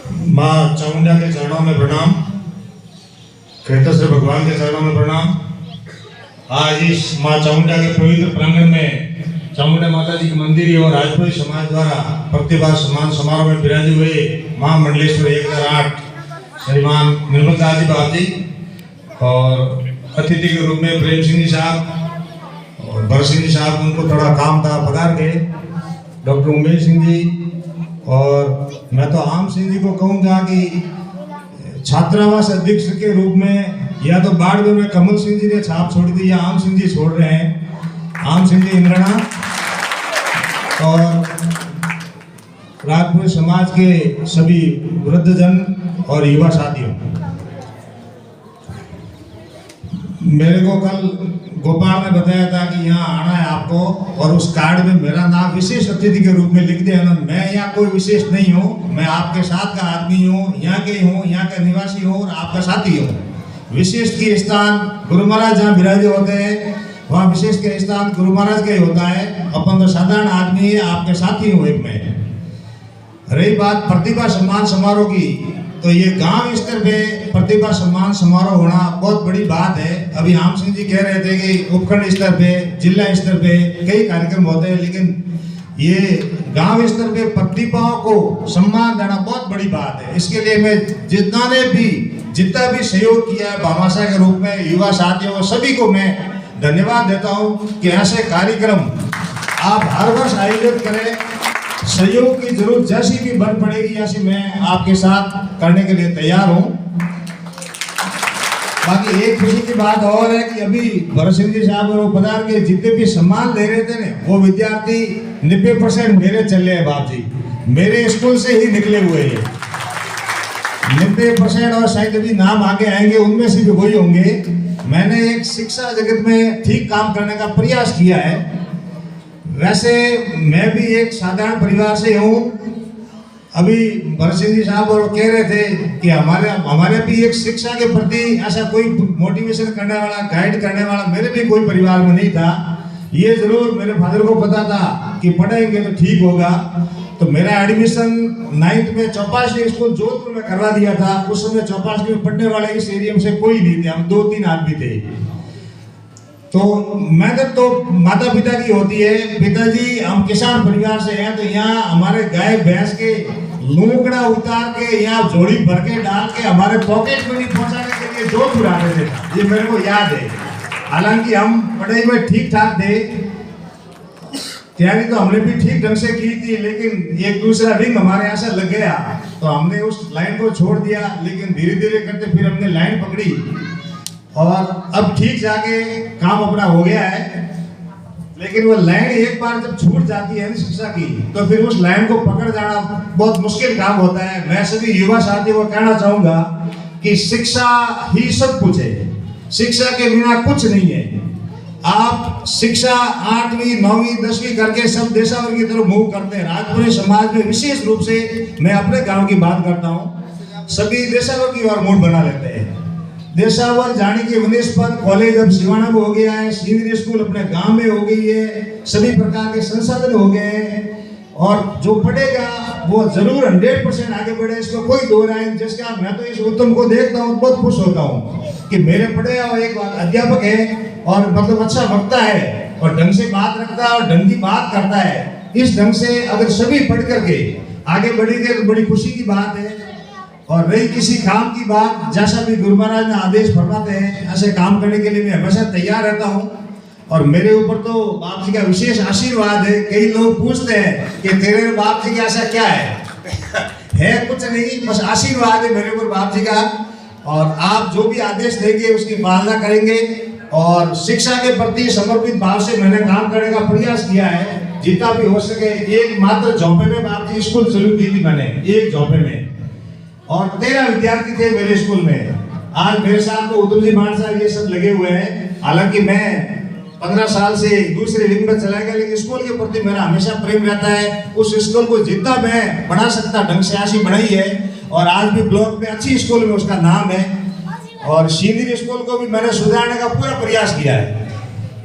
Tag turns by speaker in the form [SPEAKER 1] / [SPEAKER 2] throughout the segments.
[SPEAKER 1] माँ चामुंडा के चरणों में प्रणाम, खेतश्वर भगवान के चरणों में प्रणाम। आज इस माँ चामुंडा के पवित्र प्रांगण में चामुंडा माता जी की मंदिर और राजपूत समाज द्वारा प्रतिभा सम्मान समारोह में विराजे हुए माँ मंडलेश्वर 1008 श्रीमान निर्मलदास जी बाबा जी और अतिथि के रूप में प्रेम सिंह जी साहब और भरत सिंह जी साहब, उनको थोड़ा काम था पधार के, डॉक्टर उमेश सिंह जी, और मैं तो आम सिंह जी को कहूँगा कि छात्रावास अध्यक्ष के रूप में या तो बाड़मेर में कमल सिंह जी ने छाप छोड़ी थी या आम सिंह जी छोड़ रहे हैं। आम सिंह जी इंद्रणा और राजपूत समाज के सभी वृद्धजन और युवा साथियों, मेरे को कल गोपाल ने बताया था कि यहाँ आना है आपको, और उस कार्ड में मेरा नाम विशेष अतिथि के रूप में लिख देना। मैं यहाँ कोई विशेष नहीं हूँ, मैं आपके साथ का आदमी हूँ, यहाँ के हूँ, यहाँ का निवासी हूँ और आपका साथी हूँ। विशेष के स्थान गुरु महाराज जहाँ विराजे होते हैं वहाँ विशेष के स्थान गुरु महाराज का ही होता है। अपन तो साधारण आदमी है, आपके साथी हूँ एक में। रही बात प्रतिभा सम्मान समारोह की, तो ये गांव स्तर पे प्रतिभा सम्मान समारोह होना बहुत बड़ी बात है। अभी आम सिंह जी कह रहे थे कि उपखंड स्तर पे, जिला स्तर पे कई कार्यक्रम होते हैं, लेकिन ये गांव स्तर पे प्रतिभाओं को सम्मान देना बहुत बड़ी बात है। इसके लिए मैं जितना भी सहयोग किया है भामाशाह के रूप में, युवा साथियों सभी को मैं धन्यवाद देता हूँ कि ऐसे कार्यक्रम आप हर वर्ष आयोजित करें। सहयोग की जरूरत जैसी भी बन पड़ेगी ऐसी मैं आपके साथ करने के लिए तैयार हूं। बाकी एक खुशी की बात और है कि अभी भरत सिंह जी साहब और पधार के जितने भी सम्मान ले रहे थे ना, वो विद्यार्थी 90% मेरे चले हैं बाप जी, मेरे स्कूल से ही निकले हुए हैं 90%, और शायद अभी नाम आगे आएंगे उनमें से भी वही होंगे। मैंने एक शिक्षा जगत में ठीक काम करने का प्रयास किया है। वैसे मैं भी एक साधारण परिवार से हूँ। अभी भरत सिंह जी साहब और कह रहे थे कि हमारे भी एक शिक्षा के प्रति ऐसा कोई मोटिवेशन करने वाला, गाइड करने वाला मेरे भी कोई परिवार में नहीं था। ये जरूर मेरे फादर को पता था कि पढ़ेंगे तो ठीक होगा, तो मेरा एडमिशन 9th में चौपासी स्कूल जोधपुर में करवा दिया था। उस समय चौपासी में पढ़ने वाले इस एरिया में से कोई नहीं थे, हम 2-3 आदमी थे। तो मेहनत तो माता पिता की होती है। पिताजी हम किसान परिवार से हैं, तो यहाँ हमारे गाय भैंस के लोकड़ा उतार के यहाँ झोली भर के डाल के हमारे पॉकेट मनी पहुंचाने के लिए जोधपुर आते थे, ये मेरे को याद है। हालांकि हम पढ़ाई में ठीक ठाक थे, तैयारी तो हमने भी ठीक ढंग से की थी, लेकिन एक दूसरा रिंग हमारे यहाँ से लग गया तो हमने उस लाइन को छोड़ दिया। लेकिन धीरे धीरे करते फिर हमने लाइन पकड़ी और अब ठीक जाके काम अपना हो गया है। लेकिन वो लाइन एक बार जब छूट जाती है शिक्षा की, तो फिर उस लाइन को पकड़ जाना बहुत मुश्किल काम होता है। मैं सभी युवा साथियों को कहना चाहूंगा कि शिक्षा ही सब कुछ है, शिक्षा के बिना कुछ नहीं है। आप शिक्षा 8वीं 9वीं 10वीं करके सब देशावर की तरफ मूव करते हैं। राजपूत समाज में विशेष रूप से मैं अपने गांव की बात करता हूँ, सभी देशावर की ओर मूड बना लेते हैं। देशावर जाने की वनस्पत कॉलेज अब सिवाना में हो गया है, सीनियर स्कूल अपने गांव में हो गई है, सभी प्रकार के संसाधन हो गए हैं, और जो पढ़ेगा वो जरूर 100% आगे बढ़े, इसमें कोई दो राय नहीं। जिसका मैं तो इस उत्तम को देखता हूँ बहुत खुश होता हूँ कि मेरे पढ़े और एक अध्यापक है और मतलब अच्छा वक्ता है और ढंग से बात रखता है और ढंग की बात करता है। इस ढंग से अगर सभी पढ़ करके आगे बढ़ेंगे तो बड़ी खुशी की बात है। और रही किसी काम की बात, जैसा भी गुरु महाराज ने आदेश फरमाते हैं ऐसे काम करने के लिए मैं हमेशा तैयार रहता हूँ। और मेरे ऊपर तो बाप जी का विशेष आशीर्वाद है। कई लोग पूछते हैं कि तेरे बाप जी का ऐसा क्या है कुछ नहीं, बस आशीर्वाद है मेरे ऊपर बाप जी का। और आप जो भी आदेश देंगे उसकी पालना करेंगे, और शिक्षा के प्रति समर्पित भाव से मैंने काम करने का प्रयास किया है जितना भी हो सके। एक मात्र झोंपे में बाप जी स्कूल शुरू की थी मैंने, एक झोंपे में, और 13 विद्यार्थी थे मेरे स्कूल में। आज मेरे साथ तो उद्धव जी मान साहब ये सब लगे हुए हैं। हालांकि मैं 15 साल से दूसरे लिंग में चला गया, लेकिन स्कूल के प्रति मेरा हमेशा प्रेम रहता है। उस स्कूल को जितना मैं बढ़ा सकता ढंग से ऐसी बढ़ाई है, और आज भी ब्लॉक में अच्छी स्कूल में उसका नाम है। और सीनियर स्कूल को भी मैंने सुधारने का पूरा प्रयास किया है।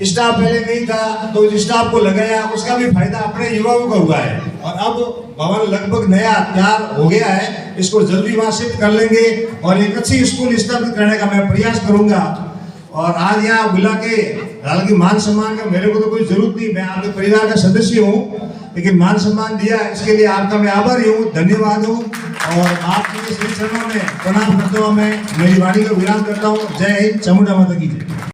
[SPEAKER 1] स्टाफ पहले नहीं था तो उस स्टाफ को लगाया, उसका भी फायदा अपने युवाओं को हुआ है। और अब भवन लगभग नया तैयार हो गया है, इसको जल्दी वहाँ शिफ्ट कर लेंगे और एक अच्छी स्कूल स्थापित करने का मैं प्रयास करूंगा। और आज यहाँ बुला के, हालांकि मान सम्मान का मेरे को तो कोई जरूरत नहीं, मैं आपके परिवार का सदस्य हूँ, लेकिन मान सम्मान दिया इसके लिए आपका मैं आभारी हूँ, धन्यवाद हूँ। और आपके श्री चरणों में प्रणाम करता हुआ मैं मेरी वाणी को विराम करता हूँ। जय हिंद, चामुंडा माता की जय।